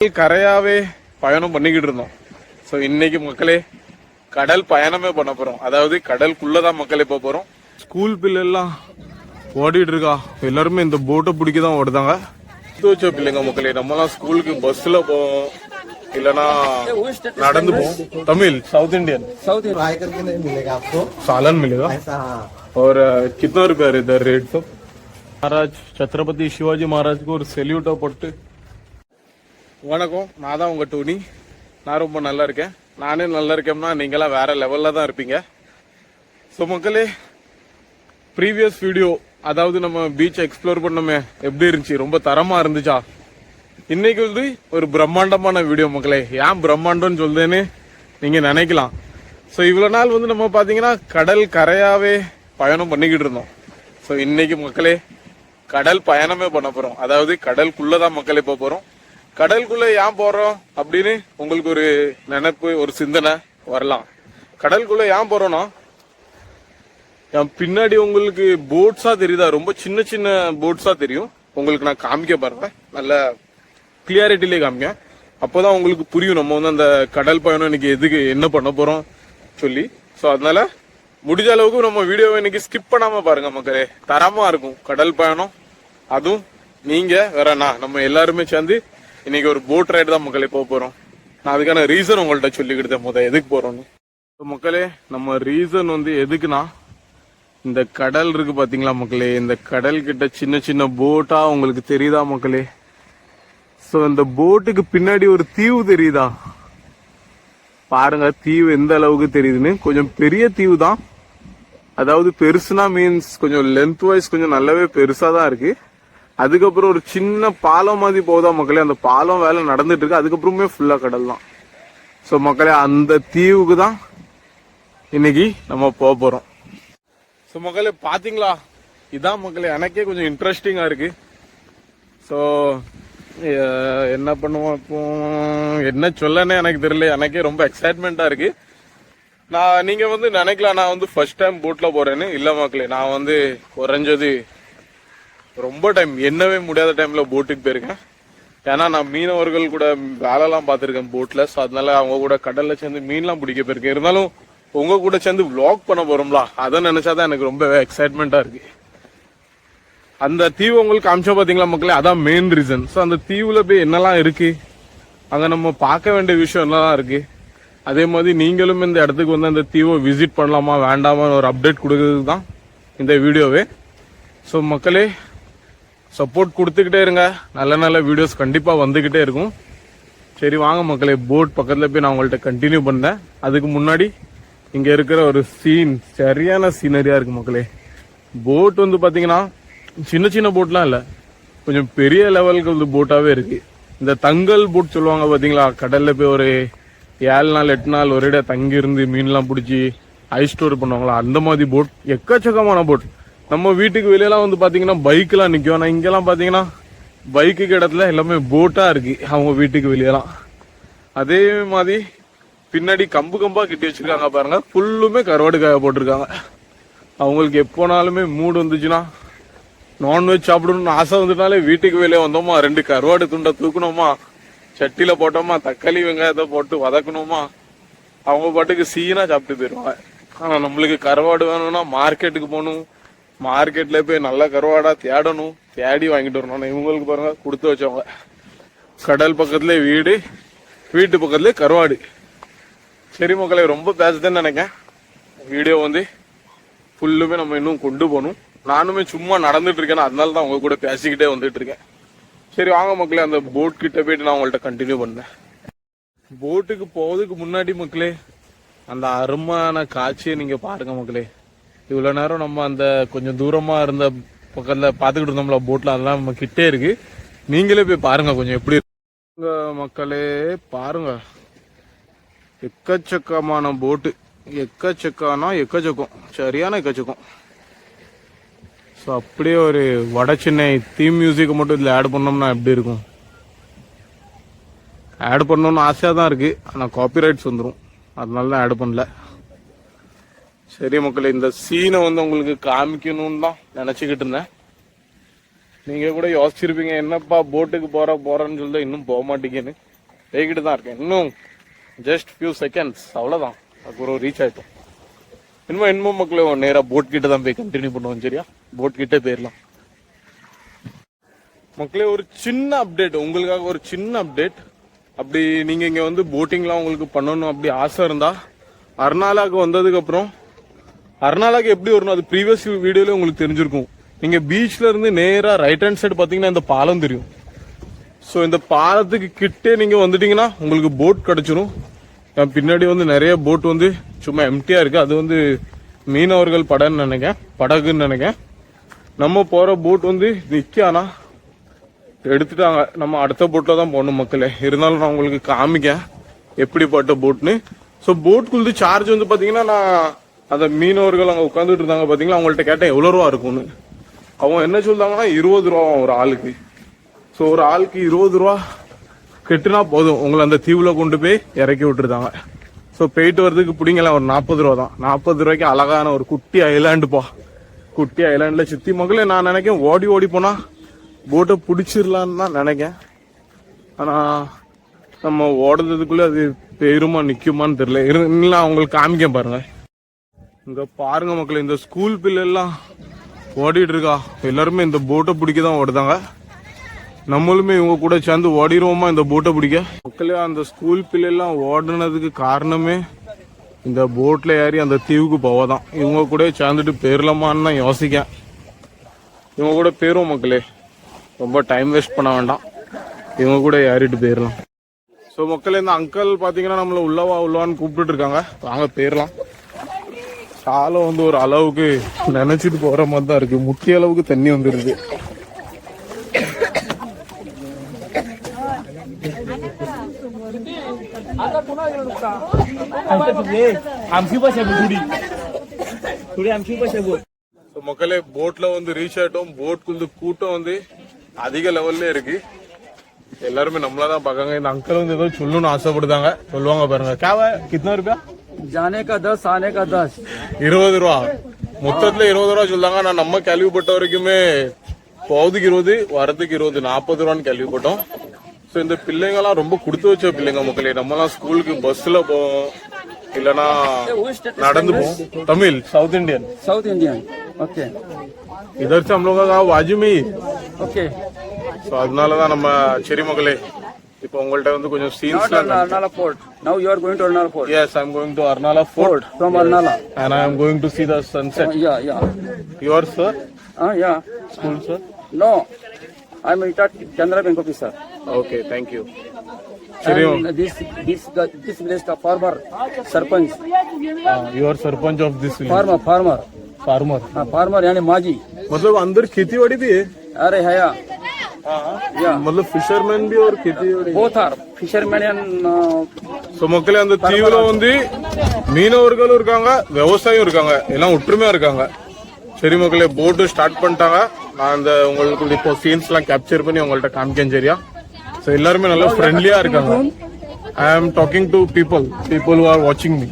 கரையாவே பயணம் பண்ணிக்கிட்டு இருந்தோம். ஸோ இன்னைக்கு மக்களே கடல் பயணமே பண்ண போறோம். அதாவது கடலுக்குள்ளதான் மக்களே போக போறோம். ஸ்கூல் பிள்ளைலாம் ஓடிட்டு இருக்கா. எல்லாருமே இந்த போட்டை பிடிக்க தான் ஓடுதாங்க. வச்ச பிள்ளைங்க மக்களே, நம்மலாம் ஸ்கூலுக்கு பஸ்ல போவோம், இல்லனா நடந்து போவோம். தமிழ் साउथ इंडियन ट्राई करके नहीं मिलेगा आपको, सालन मिलेगा ऐसा। हाँ, और कितना रुपया इधर रेट सब? महाराज छत्रपति शिवाजी महाराज को ஒரு செல்யூட்டை போட்டு. வணக்கம், நான் தான் உங்க டோனி. நான் ரொம்ப நல்லா இருக்கேன். நானே நல்லா இருக்கேன்னா நீங்களாம் வேற லெவல்ல தான் இருப்பீங்க. ஸோ மக்களே, ப்ரீவியஸ் வீடியோ, அதாவது நம்ம பீச் எக்ஸ்ப்ளோர் பண்ணோமே, எப்படி இருந்துச்சு? ரொம்ப தரமா இருந்துச்சா? இன்னைக்கு வந்து ஒரு பிரம்மாண்டமான வீடியோ மக்களே. ஏன் பிரம்மாண்டம்னு சொல்றேன்னு நீங்க நினைக்கலாம். ஸோ இவ்வளவு நாள் வந்து நம்ம பாத்தீங்கன்னா கடல் கரையாவே பயணம் பண்ணிக்கிட்டு இருந்தோம். ஸோ இன்னைக்கு மக்களே கடல் பயணமே பண்ண போறோம். அதாவது கடலுக்குள்ளதான் மக்களே போக போறோம். கடலுக்குள்ள ஏன் போறோம் அப்படின்னு உங்களுக்கு ஒரு நினைப்பு, ஒரு சிந்தனை வரலாம். கடலுக்குள்ள ஏன் போறோம்னா, பின்னாடி உங்களுக்கு போட்ஸா தெரியுதா? ரொம்ப சின்ன சின்ன போட்ஸா தெரியும். உங்களுக்கு நான் காமிக்க பாருங்க, நல்ல கிளியாரிட்டிலே காமிக்க. அப்போதான் உங்களுக்கு புரியும் நம்ம வந்து அந்த கடல் பயணம் இன்னைக்கு எதுக்கு என்ன பண்ண போறோம் சொல்லி. ஸோ அதனால முடிஞ்ச அளவுக்கு நம்ம வீடியோவை இன்னைக்கு ஸ்கிப் பண்ணாம பாருங்க மக்களே. தரமா இருக்கும் கடல் பயணம். அதுவும் நீங்க வேறண்ணா நம்ம எல்லாருமே சேர்ந்து இன்னைக்கு ஒரு போட் ரைடு தான் மக்களே போக போறோம். நான் அதுக்கான ரீசன் உங்கள்கிட்ட சொல்லிக்கிட்டேன் எதுக்கு போறோம்னு. மக்களே, நம்ம ரீசன் வந்து எதுக்குன்னா, இந்த கடல் இருக்கு பாத்தீங்களா மக்களே, இந்த கடல் கிட்ட சின்ன சின்ன போட்டா உங்களுக்கு தெரியுதா மக்களே? சோ இந்த போட்டுக்கு பின்னாடி ஒரு தீவு தெரியுதா? பாருங்க தீவு எந்த அளவுக்கு தெரியுதுன்னு. கொஞ்சம் பெரிய தீவு தான். அதாவது பெருசுனா மீன்ஸ் கொஞ்சம் லென்த் வைஸ் கொஞ்சம் நல்லாவே பெருசா தான் இருக்கு. அதுக்கப்புறம் ஒரு சின்ன பாலம் மாதிரி போதா மக்களே, அந்த பாலம் வேலை நடந்துட்டு இருக்கு. அதுக்கப்புறமே ஃபுல்லா கடல் தான். ஸோ மக்களே, அந்த தீவுக்கு தான் இன்னைக்கு நம்ம போக போறோம். ஸோ மக்களே பாத்தீங்களா, இதான் மக்களே எனக்கே கொஞ்சம் இன்ட்ரெஸ்டிங்கா இருக்கு. ஸோ என்ன பண்ணுவோம் இப்போ, என்ன சொல்லனே எனக்கு தெரியல. எனக்கே ரொம்ப எக்ஸைட்மெண்டா இருக்கு. நீங்க வந்து நினைக்கலாம் நான் வந்து ஃபர்ஸ்ட் டைம் போட்ல போறேன்னு. இல்ல மக்களே, நான் வந்து குறைஞ்சது ரொம்ப டைம், என்னவே முடியாத டைம்ல போட்டுக்கு போயிருக்கேன். ஏன்னா நான் மீனவர்கள் கூட வேலைலாம் பார்த்துருக்கேன் போட்ல. ஸோ அதனால அவங்க கூட கடல்ல சேர்ந்து மீன்லாம் பிடிக்க போயிருக்கேன். இருந்தாலும் உங்க கூட சேர்ந்து விளாக் பண்ண போறோம்ல, அதை நினைச்சாதான் எனக்கு ரொம்ப எக்ஸைட்மெண்டா இருக்கு. அந்த தீவு உங்களுக்கு காமிச்சா பாத்தீங்களா மக்களே, அதான் மெயின் ரீசன். ஸோ அந்த தீவுல போய் என்னெல்லாம் இருக்கு, அங்க நம்ம பார்க்க வேண்டிய விஷயம் என்னெல்லாம் இருக்கு, அதே மாதிரி நீங்களும் இந்த இடத்துக்கு வந்து அந்த தீவை விசிட் பண்ணலாமா வேண்டாமா ஒரு அப்டேட் கொடுக்கறதுக்கு தான் இந்த வீடியோவே. ஸோ மக்களே, சப்போர்ட் கொடுத்துக்கிட்டே இருங்க. நல்ல நல்ல வீடியோஸ் கண்டிப்பா வந்துகிட்டே இருக்கும். சரி வாங்க மக்களே, போட் பக்கத்துல போய் நான் உங்கள்கிட்ட கண்டினியூ பண்ணேன். அதுக்கு முன்னாடி இங்க இருக்கிற ஒரு சீன் சரியான சீனரியா இருக்கு மக்களே. போட் வந்து பாத்தீங்கன்னா சின்ன சின்ன போட்லாம் இல்ல, கொஞ்சம் பெரிய லெவலுக்கு வந்து போட்டாவே இருக்கு. இந்த தங்கல் போட் சொல்லுவாங்க பாத்தீங்களா, கடல்ல போய் ஒரு 7 நாள் 8 நாள் ஒரேடியா தங்கி இருந்து மீன்லாம் பிடிச்சி ஐஸ் ஸ்டோர் பண்ணுவாங்களா, அந்த மாதிரி போட். எக்கச்சக்கமான போட். நம்ம வீட்டுக்கு வெளியெல்லாம் வந்து பாத்தீங்கன்னா பைக் எல்லாம் நிக்கும். ஆனா இங்கெல்லாம் பாத்தீங்கன்னா பைக்கு இடத்துல எல்லாமே போட்டா இருக்கு அவங்க வீட்டுக்கு வெளியெல்லாம். அதே மாதிரி பின்னாடி கம்பு கம்பா கட்டி வச்சிருக்காங்க பாருங்க, ஃபுல்லுமே கருவாடு காய போட்டிருக்காங்க. அவங்களுக்கு எப்போனாலுமே மூடு வந்துச்சுன்னா, நான்வெஜ் சாப்பிடணும்னு ஆசை வந்துட்டாலே வீட்டுக்கு வெளியே வந்தோமா, 2 கருவாடு துண்டை தூக்கணுமா, சட்டியில போட்டோமா, தக்காளி வெங்காயத்தை போட்டு வதக்கணுமா, அவங்க பாட்டுக்கு சீனா சாப்பிட்டு போயிருவாங்க. ஆனா நம்மளுக்கு கருவாடு வேணும்னா மார்க்கெட்டுக்கு போகணும், மார்க்கெட்ல போய் நல்ல கருவாடா தேடணும், தேடி வாங்கிட்டு வரணும். இவங்களுக்கு பாருங்க கொடுத்து வச்சவங்க, கடல் பக்கத்துல வீடு, வீட்டு பக்கத்துல கருவாடு. சரி மக்களே, ரொம்ப பேசுதுன்னு நினைக்கிறேன். வீடியோ வந்து ஃபுல்லுமே நம்ம இன்னும் கொண்டு போகணும். நானுமே சும்மா நடந்துட்டு இருக்கேன், அதனால தான் உங்க கூட பேசிக்கிட்டே வந்துட்டு இருக்கேன். சரி வாங்க மக்களே, அந்த போட் கிட்ட போயிட்டு நான் உங்கள்கிட்ட கண்டினியூ பண்ணேன். போட்டுக்கு போவதுக்கு முன்னாடி மக்களே, அந்த அருமையான காட்சியை நீங்க பாருங்க மக்களே. இவ்வளவு நேரம் நம்ம அந்த கொஞ்சம் தூரமா இருந்த பக்கத்துல பாத்துக்கிட்டு இருந்தோம்ல போட்ல, அதெல்லாம் நம்ம கிட்டே இருக்கு. நீங்களே போய் பாருங்க கொஞ்சம் எப்படி இருக்கு மக்களே. பாருங்க, எக்கச்சக்கமான போட்டு, எக்கச்சக்கம், சரியான எக்கச்சக்கம். ஸோ அப்படியே ஒரு வட சென்னை தீம் மியூசிக் மட்டும் இதில் ஆட் பண்ணோம்னா எப்படி இருக்கும்? ஆட் பண்ணணும்னு ஆசையாக தான் இருக்கு, ஆனால் காப்பிரைட்ஸ் வந்துடும், அதனால தான் ஆட் பண்ணல. சரி மக்களே, இந்த சீனை வந்து உங்களுக்கு காமிக்கணும்னு தான் நினச்சிக்கிட்டு இருந்தேன். நீங்கள் கூட யோசிச்சிருப்பீங்க, என்னப்பா போட்டுக்கு போறேன்னு சொல்லிட்டு இன்னும் போக மாட்டீங்கன்னு. போய்கிட்டு தான் இருக்கேன். இன்னும் ஜஸ்ட் ஃபியூ செகண்ட்ஸ் அவ்வளோதான், அப்புறம் ரீச் ஆயிட்டோம். இன்னும் மக்களே நேராக போட் கிட்ட தான் போய் கண்டினியூ பண்ணுவோம். சரியா, போட் கிட்டே போயிடலாம். மக்களே ஒரு சின்ன அப்டேட் உங்களுக்காக, ஒரு சின்ன அப்டேட். அப்படி நீங்க இங்க வந்து போட்டிங்லாம் உங்களுக்கு பண்ணணும் அப்படி ஆசை இருந்தா, அர்னாலாக்கு வந்ததுக்கு அப்புறம் அர்னாலாக்கு எப்படி வரணும் அது ப்ரீவியஸ் வீடியோல உங்களுக்கு தெரிஞ்சிருக்கும். நீங்க பீச்ல இருந்து நேரா ரைட் ஹேண்ட் சைடு பாத்தீங்கன்னா இந்த பாலம் தெரியும். ஸோ இந்த பாலத்துக்கு கிட்டே நீங்க வந்துட்டீங்கன்னா உங்களுக்கு போட் கிடைச்சிரும். பின்னாடி வந்து நிறைய போட் வந்து சும்மா எம்டியா இருக்கு. அது வந்து மீனவர்கள் படகுன்னு நினைக்கிறேன். நம்ம போற போட் வந்து நிக்கானா எடுத்துட்டாங்க. நம்ம அடுத்த போட்ல தான் போகணும் மக்களே. இருந்தாலும் நான் உங்களுக்கு காமிக்கேன் எப்படிப்பட்ட போட்னு. ஸோ போட்குள்ளது சார்ஜ் வந்து பாத்தீங்கன்னா, நான் அந்த மீனவர்கள் அங்க உட்காந்துட்டு இருந்தாங்க பாத்தீங்களா, அவங்கள்ட்ட கேட்டேன் எவ்வளவு ரூபா இருக்கும்னு. அவங்க என்ன சொல்றாங்கன்னா 20 ரூபா ஒரு ஆளுக்கு. ஸோ ஒரு ஆளுக்கு 20 ரூபா கெட்டுனா போதும், உங்களை அந்த தீவுல கொண்டு போய் இறக்கி விட்டுருந்தாங்க. ஸோ போயிட்டு வர்றதுக்கு பிடிங்கல ஒரு 40 ரூபா தான். 40 ரூபாய்க்கு அழகான ஒரு குட்டி ஐலாண்டுப்பா. குட்டி ஐலாண்ட்ல சுத்தி மக்களே நான் நினைக்கிறேன் ஓடி போனா போட்டை பிடிச்சிடலான்னு தான் நினைக்கிறேன். ஆனா நம்ம ஓடுறதுக்குள்ள அது பெருமா நிக்குமான்னு தெரியல. இருந்தாலும் அவங்களுக்கு காமிக்க பாருங்க. இங்க பாருங்க மக்களே, இந்த ஸ்கூல் பிள்ளை எல்லாம் ஓடிட்டு இருக்கா. எல்லாருமே இந்த போட்டை பிடிக்க தான் ஓடுதாங்க. நம்மளுமே இவங்க கூட சேர்ந்து ஓடிடுவோமா இந்த போட்டை பிடிக்க. மக்களே அந்த ஸ்கூல் பிள்ளை எல்லாம் ஓடுனதுக்கு காரணமே இந்த போட்ல ஏறி அந்த தீவுக்கு போவதான். இவங்க கூட சேர்ந்துட்டு போயிடலாமான்னு தான் யோசிக்க. இவங்க கூட போயிருவோம் மக்களே, ரொம்ப டைம் வேஸ்ட் பண்ண வேண்டாம், இவங்க கூட ஏறிட்டு போயிடலாம். ஸோ மக்களே இந்த அங்கிள் பாத்தீங்கன்னா நம்மள உள்ளவான்னு கூப்பிட்டு இருக்காங்க. வாங்க போயிடலாம். சாலை வந்து ஒரு அளவுக்கு நினைச்சிட்டு போற மாதிரி தான் இருக்கு. முக்கிய அளவுக்கு தண்ணி வந்துருது. மக்களே போட்ல வந்து ரீச் ஆயிட்டோம். போட்குள்ள கூட்டம் வந்து அதிக லெவல்ல இருக்கு. எல்லாருமே நம்மளதான் பாக்காங்க. இந்த அங்கிள் வந்து ஏதோ சொல்லணும்னு ஆசைப்படுதாங்க. சொல்லுவாங்க பாருங்க. கேவ கிतना रुपया? जाने का 10 आने का 10. 20 ரூபா மொத்தத்துல 20 ரூபா சொல்லாங்க. நான் நம்ம கேள்விப்பட்ட வரைக்குமே போகுதுக்கு 20 வரதுக்கு 20 40 ரூபான்னு கேள்விப்பட்டோம். ஸோ இந்த பிள்ளைங்கலாம் ரொம்ப கொடுத்து வச்ச பிள்ளைங்க மக்களே. நம்மலாம் ஸ்கூலுக்கு பஸ்ல போவோம், இல்லனா நடந்து போவோம். Tamil south Indian okay. इधर से हम लोग का वाजू में ही ओके. ஸோ அதனாலதான் நம்ம சரி மக்களே இப்போ உங்கள்ட்ட வந்து கொஞ்சம் scenes Arnala Fort. Now you are going to Arnala Fort. Yes, I'm going to Arnala Fort From Arnala. and I am going to see the sunset. Yeah. Your sir? Yeah. School sir? No, I'm retired Canara Bank officer. Okay, thank you. Cheri, And this village ka farmer, sarpanch. You are sarpanch of this village. Farmer. Farmer यानी माजी. मतलब अंदर खेती बाड़ी भी है? अरे है या. मतलब फिशरमैन भी और खेती बाड़ी Both are fishermen and. So மக்களே அந்த தீவுல வந்து மீனவர்களும் இருக்காங்க, விவசாயம் இருக்காங்க, எல்லாம் ஒற்றுமையா இருக்காங்க. சரி மக்களே போட்டு ஸ்டார்ட் பண்ணிட்டாங்க. நான் அந்த உங்களுக்கு இப்போ சீன்ஸ் எல்லாம் கேப்சர் பண்ணி உங்கள்ட்ட காமிக்கேன். சரியா? ஸோ எல்லாருமே நல்லா ஃப்ரெண்ட்லியா இருக்காங்க. I am talking to people who are வாட்சிங் me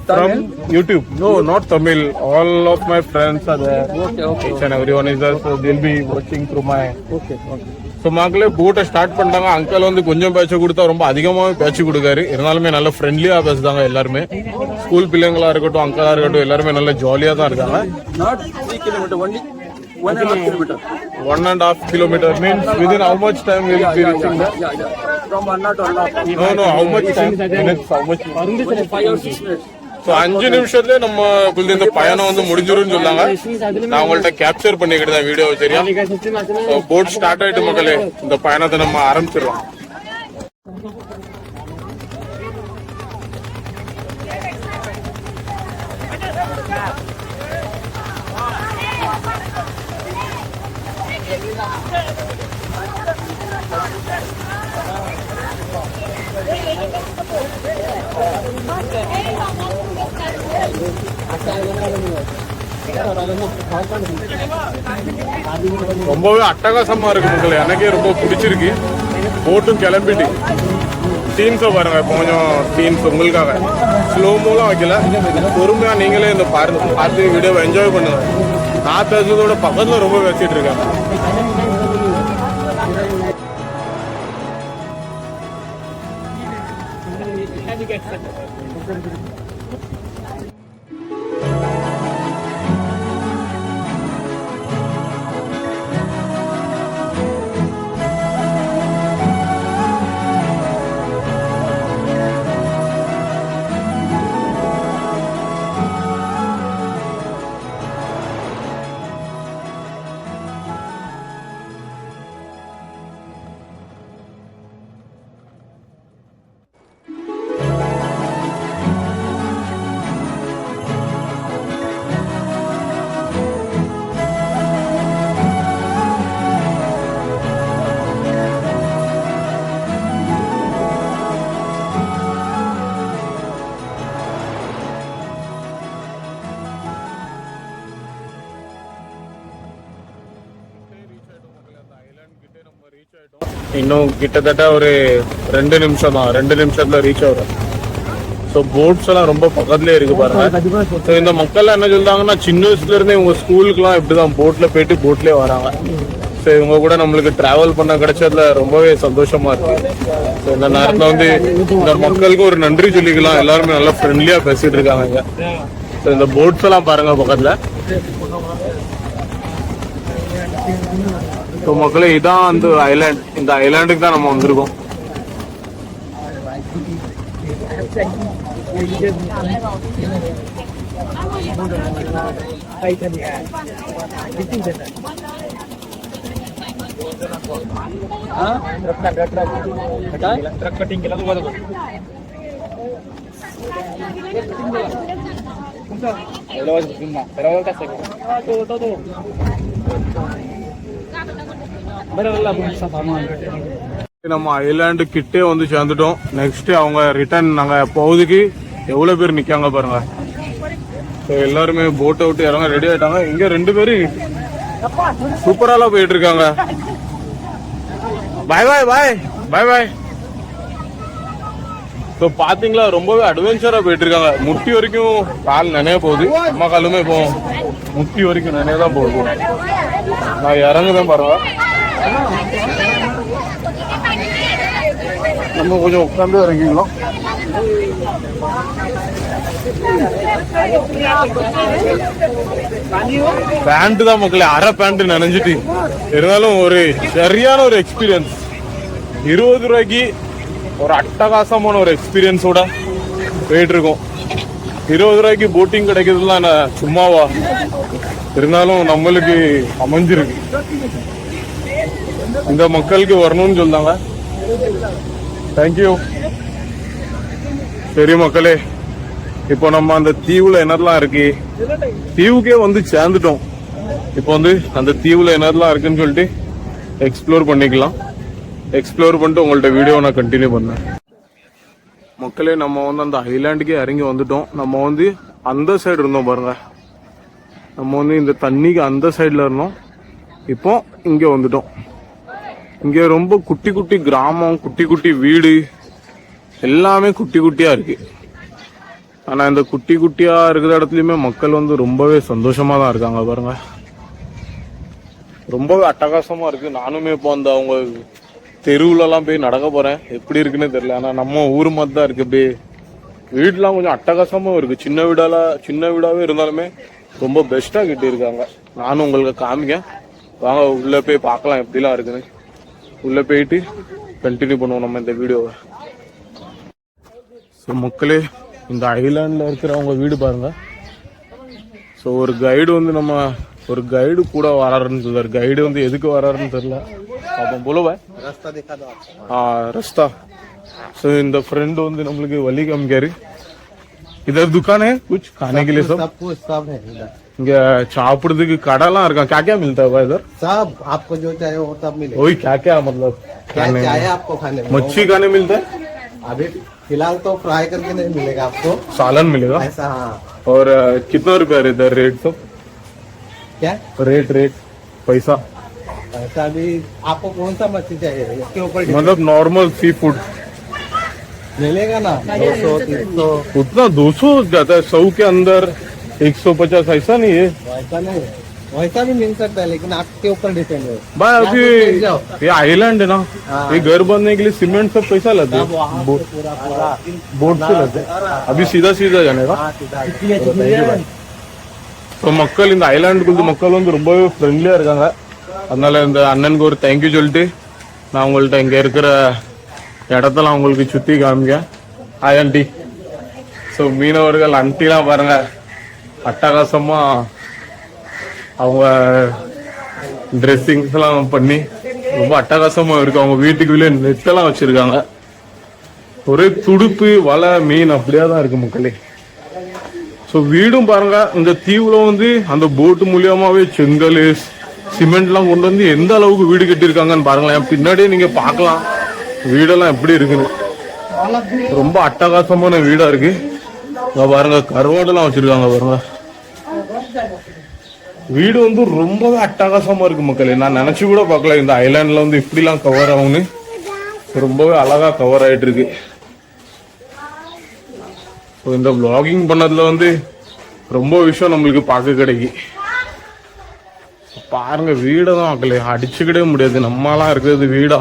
from YouTube. No, not Tamil. All of my friends are there. Okay. Each and everyone is there, so they'll be watching through my. Okay. So மக்களே போட்டை start பண்ணிட்டாங்க. Uncle வந்து கொஞ்சம் பேச்சு கொடுத்தா ரொம்ப அதிகமாகவே பேச்சு கொடுக்காரு. இருந்தாலுமே நல்ல ஃப்ரெண்ட்லியா பேசுதாங்க எல்லாருமே. ஸ்கூல் பிள்ளைங்களா இருக்கட்டும், அங்கிளா இருக்கட்டும், எல்லாருமே நல்ல ஜாலியா தான் இருக்காங்க. Not 3 kilometer only. 1.5 kilometer. 1.5 kilometer means within how much time will be reaching there? Yeah. From Arnala to Arnala. No, how much time? Minutes, how much? 5 or 6 minutes. So 5 நிமிஷத்துல நம்ம இந்த பயணம் வந்து முடிஞ்சிரும்னு சொன்னாங்க. நான் உங்கள்ட்ட கேப்சர் பண்ணிக்கிட்டு தான் வீடியோ. சரியா? போட் ஸ்டார்ட் ஆயிட்டு மக்களே, இந்த பயணத்தை நம்ம ஆரம்பிச்சிடலாம். ரொம்பவே அட்டகாசமா இருக்கு மக்களே. எனக்கே ரொம்ப பிடிச்சிருக்கு. போட்டும் கிளம்பிட்டு சீன்ஸை பாருங்க. இப்போ கொஞ்சம் சீன்ஸ் உங்களுக்காக ஸ்லோ மூலம் வைக்கல, பொறுமையா நீங்களே இந்த பார்த்து வீடியோவை என்ஜாய் பண்ணுங்க. நான் பேசுறதோட பக்கத்துல ரொம்ப பேசிட்டு இருக்கேன். இன்னும் கிட்டத்தட்ட ஒரு 2 நிமிஷம் தான், 2 நிமிஷத்துல ரீச் ஆகும். ஸோ போட்ஸ் எல்லாம் ரொம்ப பக்கத்துலயே இருக்கு பாருங்க. ஸோ இந்த மக்கள் என்ன சொல்றாங்கன்னா, சின்ன வயசுல இருந்தே இவங்க ஸ்கூலுக்குலாம் இப்படிதான் போட்ல போயிட்டு போட்லயே வராங்க. ஸோ இவங்க கூட நம்மளுக்கு டிராவல் பண்ண கிடைச்சதுல ரொம்பவே சந்தோஷமா இருக்கு. ஸோ இந்த நேரத்துல வந்து இந்த மக்களுக்கு ஒரு நன்றி சொல்லிக்கலாம். எல்லாருமே நல்லா ஃப்ரெண்ட்லியா பேசிட்டு இருக்காங்க இங்க. ஸோ இந்த போட்ஸ் எல்லாம் பாருங்க பக்கத்துல. ஸோ மக்களே, இதான் அந்த ஐலாண்ட். இந்த ஐலாண்டுக்கு தான் நம்ம வந்திருக்கோம். நம்ம ஐலாண்டு கிட்டே வந்து சேர்ந்துட்டோம். நெக்ஸ்ட் அவங்க ரிட்டர்ன் நாங்க போகுதுக்கு எவ்வளவு பேர் நிக்காங்க பாருங்க. எல்லாருமே போட்டை விட்டு இறங்க ரெடி ஆயிட்டாங்க. இங்க 2 பேரு சூப்பராலாம் போயிட்டு இருக்காங்க. பாய் பாய் பாய் பாய் பாய். ஸோ பாத்தீங்களா, ரொம்பவே அட்வென்ச்சரா போயிட்டு இருக்காங்க. முட்டி வரைக்கும் கால் நினைய போகுது. அம்மா காலுமே போகும், முட்டி வரைக்கும் நினைய தான் போகுது. நான் இறங்குதான் பாருங்க. நம்ம கொஞ்சம் உட்காந்து இறங்கிக்கலாம். பேண்ட் தான் மக்களே, அரை பேண்ட் நினைஞ்சிட்டு இருந்தாலும் ஒரு சரியான ஒரு எக்ஸ்பீரியன்ஸ். 20 ரூபாய்க்கு ஒரு அட்டகாசமான ஒரு எக்ஸ்பீரியன்ஸோட போயிட்டு இருக்கோம். 20 ரூபாய்க்கு போட்டிங் கிடைக்கிறதுலாம் சும்மாவா இருந்தாலும் நம்மளுக்கு அமைஞ்சிருக்கு. இந்த மக்களுக்கு வரணும்னு சொல்றாங்க. தேங்க்யூ. சரி மக்களே, இப்போ நம்ம அந்த தீவுல என்னெல்லாம் இருக்கு, தீவுக்கே வந்து சேர்ந்துட்டோம். இப்போ வந்து அந்த தீவுல என்னெல்லாம் இருக்குன்னு சொல்லிட்டு எக்ஸ்ப்ளோர் பண்ணிக்கலாம். எக்ஸ்ப்ளோர் பண்ணிட்டு உங்கள்ட்ட வீடியோ நான் கண்டினியூ பண்ணேன். மக்களே, நம்ம வந்து அந்த ஐலாண்டுக்கே இறங்கி வந்துட்டோம். நம்ம வந்து அந்த சைடு இருந்தோம் பாருங்க. நம்ம வந்து இந்த தண்ணிக்கு அந்த சைடுல இருந்தோம். இப்போ இங்க வந்துட்டோம். இங்க ரொம்ப குட்டி குட்டி கிராமம், குட்டி குட்டி வீடு, எல்லாமே குட்டி குட்டியா இருக்கு. ஆனா இந்த குட்டி குட்டியா இருக்கிற இடத்துலயுமே மக்கள் வந்து ரொம்பவே சந்தோஷமா தான் இருக்காங்க பாருங்க. ரொம்பவே அட்டகாசமா இருக்கு. நானுமே இப்போ அந்த அவங்க தெருவுல எல்லாம் போய் நடக்க போறேன். எப்படி இருக்குன்னு தெரியல. ஆனா நம்ம ஊர் மாதிரி தான் இருக்கு. அப்படியே வீடுலாம் கொஞ்சம் அட்டகாசமா இருக்கு. சின்ன வீடாவே இருந்தாலுமே ரொம்ப பெஸ்டா கிட்டி இருக்காங்க. நானும் உங்களுக்கு காமிக்க வாங்க, உள்ள போய் பார்க்கலாம் எப்படிலாம் இருக்குன்னு. உள்ள போயிட்டு கண்டினியூ பண்ணுவோம் நம்ம இந்த வீடியோவை. ஸோ மக்களே, இந்த ஐலாண்டில் இருக்கிறவங்க வீடு பாருங்க. ஸோ ஒரு கைடு வந்து ஒரு கைடு கூட வராருன்னு சொல்றாரு. கைடு வந்து எதுக்கு வராருன்னு தெரியல. அப்போ போலவா ரஸ்தா. ஸோ இந்த ஃப்ரெண்டு வந்து நம்மளுக்கு வழி காமிக்காரு. इधर दुकान है कुछ खाने के लिए सब है इधर. இங்க சாப்பிடுறதுக்கு கடைலாம் இருக்கா? क्या क्या मिलता है इधर? सब आपको जो चाहे वो सब मिलेगा. वही क्या क्या मतलब क्या चाहे आपको खाने में. मच्छी खाने मिलता है? अभी फिलहाल तो फ्राई करके नहीं मिलेगा आपको. सालन मिलेगा ऐसा. हाँ. और कितना रुपया इधर रेट सब? क्या रेट पैसा? ऐसा भी आपको कौन सा मच्छी चाहिए इसके ऊपर मतलब नॉर्मल सी फूड मिलेगा ना. 200 300 उतना 200 जाता है. 100 के अंदर 150 ऐसा नहीं है. ऐसा नहीं. वैसा भी मिल सकता है लेकिन आपके ऊपर डिपेंड है। भाई यहाँ अभी से जाओ। ये आइलैंड है ना, हाँ। ये घर बनने के लिए सीमेंट सब पैसा लेते अब हैं, वहाँ से पूरा पूरा बोट से लेते हैं। अभी सीधा सीधा जाने का. हाँ, सीधा। ஸோ மக்கள் இந்த ஐலாண்டுக்குள்ள மக்கள் வந்து ரொம்பவே ஃப்ரெண்ட்லியா இருக்காங்க. அதனால இந்த அண்ணனுக்கு ஒரு தேங்க்யூ சொல்லிட்டு நான் உங்கள்கிட்ட இங்க இருக்கிற இடத்தெல்லாம் உங்களுக்கு சுத்தி காமிக்க. Hi aunty. ஸோ மீனவர்கள் அண்டிலாம் பாருங்க அட்டகாசமா அவங்க ட்ரெஸ்ஸிங்ஸ் எல்லாம் பண்ணி ரொம்ப அட்டகாசமா இருக்கு. அவங்க வீட்டுக்கு வெளியே நெட்டெல்லாம் வச்சிருக்காங்க. ஒரே துடுப்பு வலை மீன் அப்படியே தான் இருக்கு மக்களே. ஸோ வீடும் பாருங்க இந்த தீவுல வந்து அந்த போட்டு மூலியமாவே செங்கல் சிமெண்ட்லாம் கொண்டு வந்து எந்த அளவுக்கு வீடு கட்டியிருக்காங்கன்னு பாருங்களேன். பின்னாடியே நீங்க பார்க்கலாம் வீடெல்லாம் எப்படி இருக்குன்னு. ரொம்ப அட்டகாசமான வீடா இருக்கு. பாருங்க கருவாடெல்லாம் வச்சிருக்காங்க பாருங்க. வீடு வந்து ரொம்பவே அட்டகாசமா இருக்கு மக்களே. நான் நினைச்சு கூட பார்க்கல இந்த ஐலாண்ட்ல வந்து இப்படிலாம் கவர் ஆகும்னு. ரொம்பவே அழகா கவர் ஆயிட்டு இருக்கு. இந்த vlogging பண்ணதுல வந்து ரொம்ப விஷயம் நம்மளுக்கு பார்க்க கிடைக்கு. பாருங்க வீடை தான் மக்களே அடிச்சுக்கிடவே முடியாது. நம்மளாம் இருக்கிறது வீடா,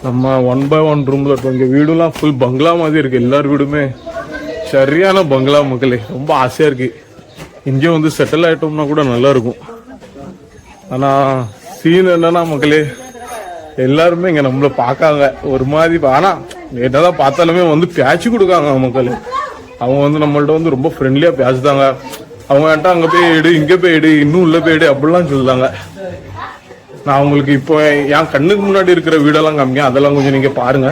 நம்ம 1 by 1 ரூம்ல இருக்கோம். இங்க வீடுலாம் ஃபுல் பங்களா மாதிரி இருக்கு. எல்லார் வீடுமே சரியான பங்களா மக்களே. ரொம்ப ஆசையா இருக்கு இங்கே வந்து செட்டில் ஆயிட்டோம்னா கூட நல்லா இருக்கும். ஆனா சீன் என்னன்னா மக்களே எல்லாருமே இங்க நம்மள பாக்காங்க ஒரு மாதிரி. ஆனா என்னதான் பார்த்தாலுமே வந்து பேச்சு கொடுக்காங்க மக்களே. அவங்க வந்து நம்மள்ட்ட வந்து ரொம்ப ஃப்ரெண்ட்லியா பேசுதாங்க. அவங்க கிட்ட அங்க போய் எடு, இங்க போய் எடு, இன்னும் உள்ள போய் எடு அப்படிலாம் சொல்லுதாங்க. நான் உங்களுக்கு இப்போ என் கண்ணுக்கு முன்னாடி இருக்கிற வீடெல்லாம் காமிக்க, அதெல்லாம் கொஞ்சம் நீங்க பாருங்க.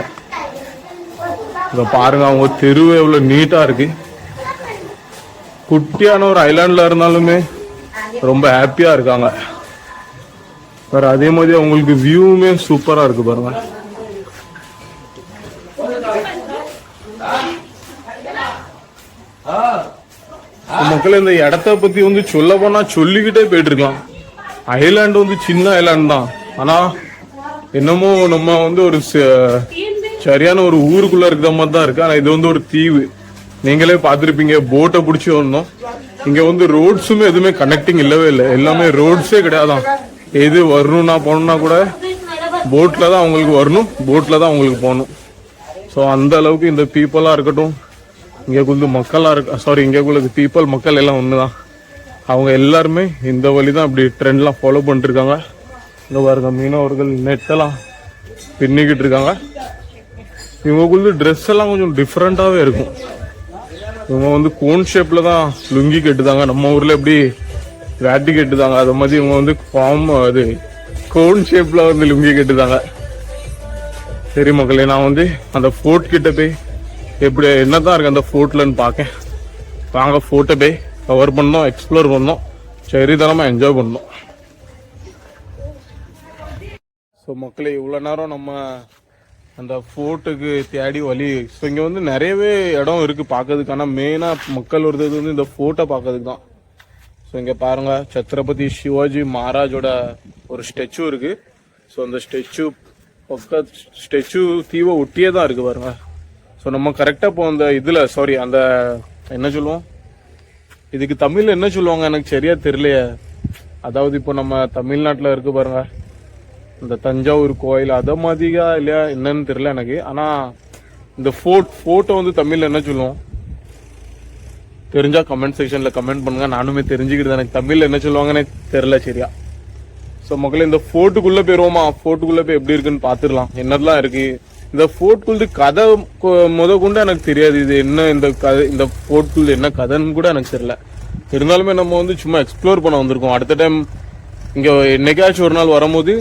இங்க பாருங்க அவங்க தெருவு எவ்வளவு நீட்டா இருக்கு. குட்டியான ஒரு ஐலாண்ட்ல இருந்தாலுமே ரொம்ப ஹாப்பியா இருக்காங்க. வேற அதே மாதிரி அவங்களுக்கு வியூவுமே சூப்பரா இருக்கு பாருங்க. மக்கள் இந்த இடத்த பத்தி வந்து சொல்ல போனா சொல்லிக்கிட்டே போயிட்டு இருக்கலாம். ஐலாண்ட் வந்து சின்ன ஐலாண்ட் தான். ஆனா என்னமோ நம்ம வந்து ஒரு சரியான ஒரு ஊருக்குள்ள இருக்கிற மாதிரி தான் இருக்கு. ஆனா இது வந்து ஒரு தீவு. நீங்களே பாத்திருப்பீங்க போட்டை பிடிச்சி வரணும். இங்க வந்து ரோட்ஸுமே எதுவுமே கனெக்டிங் இல்லவே இல்லை. எல்லாமே ரோட்ஸே கிடையாதான். எது வரணும்னா போகணும்னா கூட போட்ல தான் அவங்களுக்கு வரணும், போட்ல தான் அவங்களுக்கு போகணும். ஸோ அந்த அளவுக்கு இந்த பீப்புளா இருக்கட்டும், இங்கே வந்து மக்களா இங்கே உள்ள பீப்புள் மக்கள் எல்லாம் ஒண்ணுதான். அவங்க எல்லாருமே இந்த வழி தான் இப்படி ட்ரெண்ட்லாம் ஃபாலோ பண்ணிட்டு இருக்காங்க. இங்க பாருங்க மீனவர்கள் நெட்டெல்லாம் பின்னிக்கிட்டு இருக்காங்க. இவங்களுக்கு ட்ரெஸ் எல்லாம் கொஞ்சம் டிஃப்ரெண்டாவே இருக்கும். இவங்க வந்து கோன் ஷேப்ல தான் லுங்கி கட்டுதாங்க. நம்ம ஊர்ல எப்படி வேட்டி கட்டுதாங்க அது மாதிரி இவங்க வந்து அது கோன் ஷேப்ல வந்து லுங்கி கட்டுதாங்க. சரி மக்களே, நான் வந்து அந்த ஃபோர்ட் கிட்ட போய் எப்படி என்னதான் இருக்கு அந்த ஃபோர்ட்லன்னு பார்க்க. வாங்க ஃபோர்ட்டை போய் கவர் பண்ணோம், எக்ஸ்ப்ளோர் பண்ணோம், சரிதனமா என்ஜாய் பண்ணோம். ஸோ மக்களே இவ்வளோ நேரம் நம்ம அந்த ஃபோர்ட்டுக்கு தேடி வழி. ஸோ இங்கே வந்து நிறையவே இடம் இருக்கு பார்க்கறதுக்கு. ஆனால் மெயினாக மக்கள் வருது வந்து இந்த ஃபோர்ட்டை பார்க்கறதுக்கு தான். ஸோ இங்கே பாருங்க சத்ரபதி சிவாஜி மகாராஜோட ஒரு ஸ்டெச்சு இருக்கு. ஸோ அந்த ஸ்டெச்சு தீவை ஒட்டியே தான் இருக்கு பாருங்க. ஸோ நம்ம கரெக்டாக இப்போ அந்த இதில் அந்த என்ன சொல்லுவோம், இதுக்கு தமிழ்ல என்ன சொல்லுவாங்க எனக்கு சரியா தெரியலையே. அதாவது இப்போ நம்ம தமிழ்நாட்டில் இருக்கு பாருங்க இந்த தஞ்சாவூர் கோயில் அத மாதிரியா இல்லையா என்னன்னு தெரியல எனக்கு. ஆனால் இந்த ஃபோர்ட்டை வந்து தமிழ்ல என்ன சொல்லுவோம் தெரிஞ்சா கமெண்ட் செக்ஷன்ல கமெண்ட் பண்ணுங்க. நானுமே தெரிஞ்சுக்கிட்டு எனக்கு தமிழ்ல என்ன சொல்லுவாங்கன்னு தெரியல சரியா. ஸோ மக்களே இந்த ஃபோர்ட்டுக்குள்ள போயிருவோமா, ஃபோர்ட்டுக்குள்ள போய் எப்படி இருக்குன்னு பாத்துடலாம். என்னெல்லாம் இருக்கு இந்த ஃபோர்ட்டுக்குள்ள கதை கொண்டு எனக்கு தெரியாது. இது என்ன இந்த கதை, இந்த ஃபோர்ட்டுக்குள்ள என்ன கதைன்னு கூட எனக்கு தெரியல. இருந்தாலுமே நம்ம வந்து சும்மா எக்ஸ்ப்ளோர் பண்ண வந்திருக்கோம். அடுத்த டைம் இங்க என்னைக்காச்சும் ஒரு நாள் வரும்போது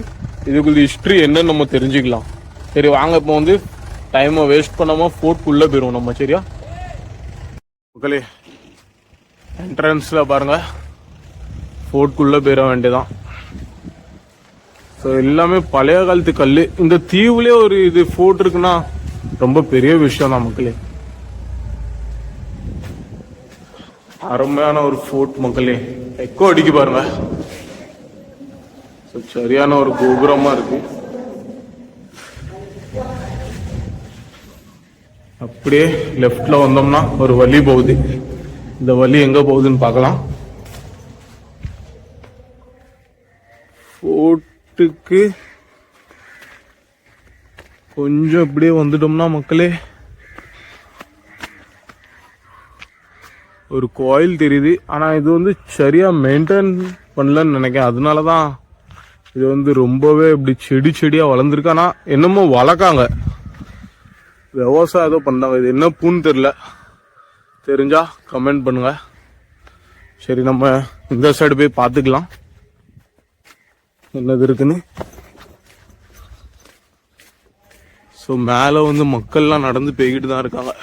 இதுக்குள்ள ஹிஸ்டரி என்னன்னு நம்ம தெரிஞ்சுக்கலாம். சரி வாங்க இப்போ வந்து டைமை வேஸ்ட் பண்ணாம ஃபோர்ட்டுக்குள்ள போயிருவோம் நம்ம. சரியா மக்களே, என்ட்ரன்ஸ்ல பாருங்க ஃபோர்ட்டுக்குள்ள போயிட வேண்டியதான். ஸோ எல்லாமே பழைய காலத்து கல். இந்த தீவுலேயே ஒரு இது ஃபோர்ட் இருக்குன்னா ரொம்ப பெரிய விஷயம் தான் மக்களே. அருமையான ஒரு ஃபோர்ட் மக்களே. எக்கோ அடிக்க பாருங்க. சரியான ஒரு கோபுரமா இருக்கு. அப்படியே லெஃப்ட்ல வந்தோம்னா ஒரு வழி போகுது. இந்த வழி எங்க போகுதுன்னு பார்க்கலாம். போட்டுக்கு கொஞ்சம் இப்படியே வந்துட்டோம்னா மக்களே ஒரு கோயில் தெரியுது. ஆனா இது வந்து சரியா மெயின்டைன் பண்ணலன்னு நினைக்கிறேன். அதனாலதான் இது வந்து ரொம்பவே இப்படி செடி செடியா வளர்ந்துருக்கு. ஆனா என்னமோ வளர்க்காங்க, விவசாயம் ஏதோ பண்ணாங்க. இது என்ன பூன்னு தெரியல, தெரிஞ்சா கமெண்ட் பண்ணுங்க. சரி, நம்ம இந்த சைடு போய் பார்த்துக்கலாம் என்னது இருக்குன்னு. ஸோ மேலே வந்து மக்கள்லாம் நடந்து போய்கிட்டு தான் இருக்காங்க.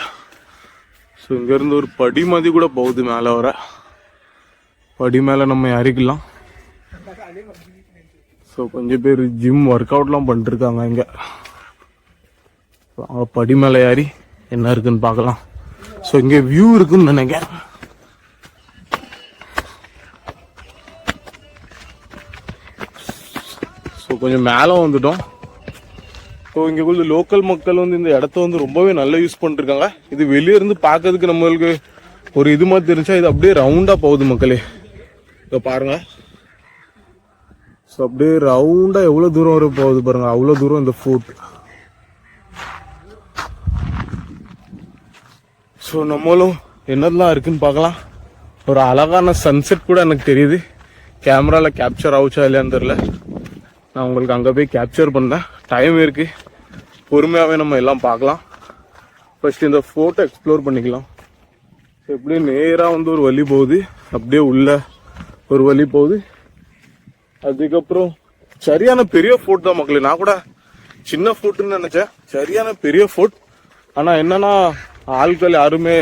ஸோ இங்கேருந்து ஒரு படி மாதிரி கூட போகுது மேலே வர. படி மேலே நம்ம இறக்கலாம். ஸோ கொஞ்சம் பேர் ஜிம் ஒர்க் அவுட்லாம் பண்ணிட்டுருக்காங்க இங்கே. படி மேலே ஏறி என்ன இருக்குன்னு பார்க்கலாம். ஸோ இங்கே வியூ இருக்குன்னு நினைக்கிறேன். ஸோ கொஞ்சம் மேலே வந்துட்டோம். ஸோ இங்கே உள்ள லோக்கல் மக்கள் வந்து இந்த இடத்த வந்து ரொம்பவே நல்லா யூஸ் பண்ணிருக்காங்க. இது வெளியே இருந்து பார்க்கறதுக்கு நம்மளுக்கு ஒரு இது மாதிரி தெரிஞ்சா, இது அப்படியே ரவுண்டா போகுது மக்களே. இதை பாருங்க. ஸோ அப்படியே ரவுண்டா எவ்வளவு தூரம் வரை போகுது பாருங்க, அவ்வளோ தூரம் இந்த ஃபோர்ட். ஸோ நம்மளும் என்னெல்லாம் இருக்குன்னு பார்க்கலாம். ஒரு அழகான சன்செட் கூட எனக்கு தெரியுது. கேமரால கேப்சர் ஆகுச்சா இல்லையான்னு தெரியல. நான் உங்களுக்கு அங்கே போய் கேப்சர் பண்ணேன். டைம் இருக்கு, பொறுமையாகவே நம்ம எல்லாம் பார்க்கலாம். ஃபர்ஸ்ட் இந்த ஃபோட்டோ எக்ஸ்ப்ளோர் பண்ணிக்கலாம். எப்படியே நேராக வந்து ஒரு வழி போகுது, அப்படியே உள்ள ஒரு வழி போகுது. அதுக்கப்புறம் சரியான பெரிய ஃபோர்ட் தான் மக்களே. நான் கூட சின்ன ஃபோர்ட்டுன்னு நினைச்சேன், சரியான பெரிய ஃபோர்ட். ஆனால் என்னன்னா ஆட்கள் யாருமே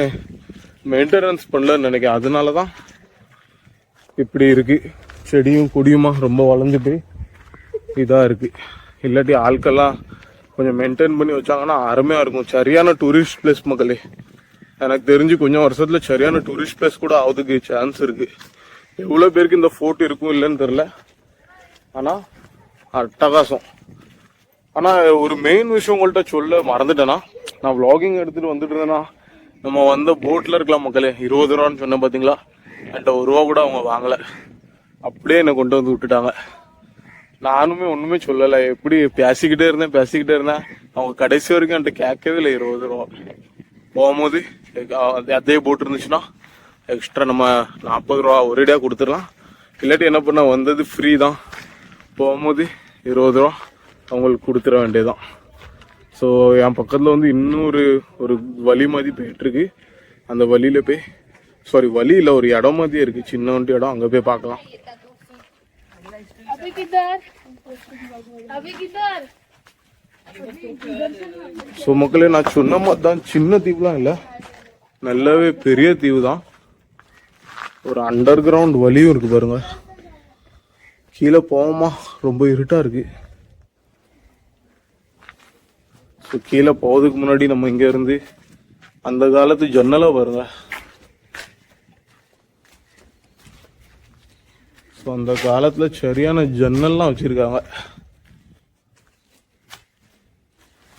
மெயின்டெனன்ஸ் பண்ணலன்னு நினைக்கிறேன். அதனால தான் இப்படி இருக்கு. செடியும் கொடியுமா ரொம்ப வளைஞ்சு போய் இதாக இருக்கு. இல்லாட்டி ஆட்கள்லாம் கொஞ்சம் மெயின்டைன் பண்ணி வச்சாங்கன்னா அருமையாக இருக்கும். சரியான டூரிஸ்ட் பிளேஸ் மக்களே. எனக்கு தெரிஞ்சு கொஞ்சம் வருஷத்துல சரியான டூரிஸ்ட் பிளேஸ் கூட ஆகுதுக்கு சான்ஸ் இருக்கு. எவ்வளோ பேருக்கு இந்த ஃபோர்ட் இருக்கும் இல்லைன்னு தெரில, ஆனால் அட்டகாசம். ஆனால் ஒரு மெயின் விஷயம் உங்கள்கிட்ட சொல்ல மறந்துட்டேன்னா, நான் vlogging எடுத்துட்டு வந்துட்டு இருந்தேன்னா, நம்ம வந்த போட்டில் இருக்கலாம் மக்களே. 20 ரூபான்னு சொன்னேன் பார்த்தீங்களா, என்கிட்ட 1 ரூபா கூட அவங்க வாங்கலை. அப்படியே என்னை கொண்டு வந்து விட்டுட்டாங்க. நானுமே ஒன்றுமே சொல்லலை. எப்படி பேசிக்கிட்டே இருந்தேன். அவங்க கடைசி வரைக்கும் என்கிட்ட கேட்கவே இல்லை 20 ரூபா. போகும்போது அதே போட் இருந்துச்சுன்னா எக்ஸ்ட்ரா நம்ம 40 ரூபா ஒரேடியாக கொடுத்துடலாம். இல்லாட்டி என்ன பண்ண, வந்தது ஃப்ரீ தான். போகும்போது 20 ரூபா அவங்களுக்கு கொடுத்துட வேண்டியதுதான். ஸோ என் பக்கத்தில் வந்து இன்னொரு வழி மாதிரி போயிட்டுருக்கு. அந்த வழியில் போய், சாரி வழி இல்லை, ஒரு இடம் மாதிரியே இருக்குது, சின்ன வண்டி இடம். அங்கே போய் பார்க்கலாம். ஸோ மக்களே, நான் சொன்ன மாதிரி தான், சின்ன தீவுலாம் இல்லை, நல்லாவே பெரிய தீவு தான். ஒரு அண்டர் கிரவுண்ட் வழியும் இருக்கு பாருங்க. கீழே போவோமா, ரொம்ப இருட்டா இருக்கு. ஸோ கீழே போகிறதுக்கு முன்னாடி நம்ம இங்க இருந்து அந்த காலத்து ஜன்னலை பாருங்க. ஸோ அந்த காலத்துல சரியான ஜன்னல்லாம் வச்சிருக்காங்க.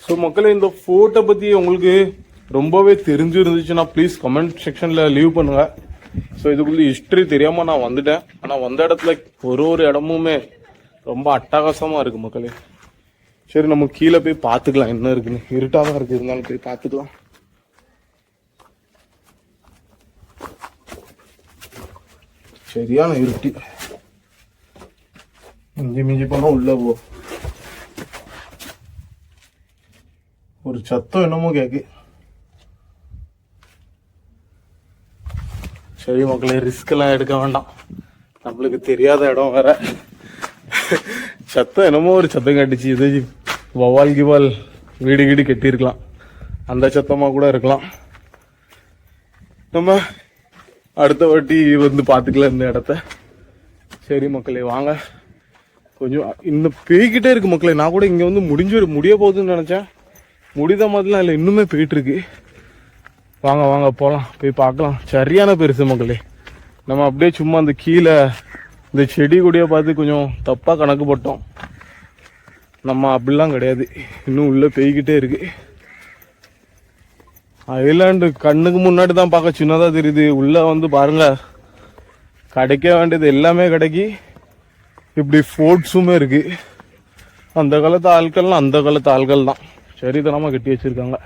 ஸோ மக்களே, இந்த ஃபோர்ட்டை பத்தி உங்களுக்கு ரொம்பவே தெரிஞ்சு இருந்துச்சுன்னா ப்ளீஸ் கமெண்ட் செக்ஷன்ல லீவ் பண்ணுங்க. ஸோ இதுக்குள்ள ஹிஸ்டரி தெரியாம நான் வந்துட்டேன். ஆனா வந்த இடத்துல ஒரு இடமுமே ரொம்ப அட்டகாசமா இருக்கு மக்களே. சரி, நம்ம கீழே போய் பார்த்துக்கலாம் என்ன இருக்குன்னு. இருட்டாதான் இருக்கு, இருந்தாலும் போய் பார்த்துக்கலாம். சரியான இருட்டி. மிஞ்சி போனா உள்ள போ. ஒரு சத்தம் என்னமோ கேக்கு. சரி மக்களே, ரிஸ்க் எல்லாம் எடுக்க வேண்டாம், நம்மளுக்கு தெரியாத இடம் வேற. சத்தம் என்னமோ ஒரு சத்தம் கட்டுச்சு. இது வவால் கிவால் வீடு கீடு கட்டியிருக்கலாம், அந்த சத்தமா கூட இருக்கலாம். நம்ம அடுத்த வாட்டி வந்து பார்த்துக்கலாம் இந்த இடத்த. சரி மக்களே, வாங்க. கொஞ்சம் இன்னும் பேய்கிட்டே இருக்கு மக்களே. நான் கூட இங்க வந்து முடிய போகுதுன்னு நினைச்சேன். முடித மாதிரிலாம் இல்லை, இன்னுமே போயிட்டு இருக்கு. வாங்க போலாம், போய் பார்க்கலாம். சரியான பெருசு மக்களே. நம்ம அப்படியே சும்மா அந்த கீழே இந்த செடி கொடியை பார்த்து கொஞ்சம் தப்பா கணக்கு போட்டோம். நம்ம அப்படிலாம் கிடையாது, இன்னும் உள்ள பெய்கிட்டே இருக்கு. ஐலாண்டு கண்ணுக்கு முன்னாடி தான் பார்க்க சின்னதா தெரியுது. உள்ள வந்து பாருங்க, கிடைக்க வேண்டியது எல்லாமே கிடைக்கி. இப்படி ஃபோர்ட்ஸுமே இருக்கு. அந்த காலத்து ஆட்கள்லாம் அந்த காலத்து ஆள்கள் தான், சரிதனமா கட்டி வச்சிருக்காங்க.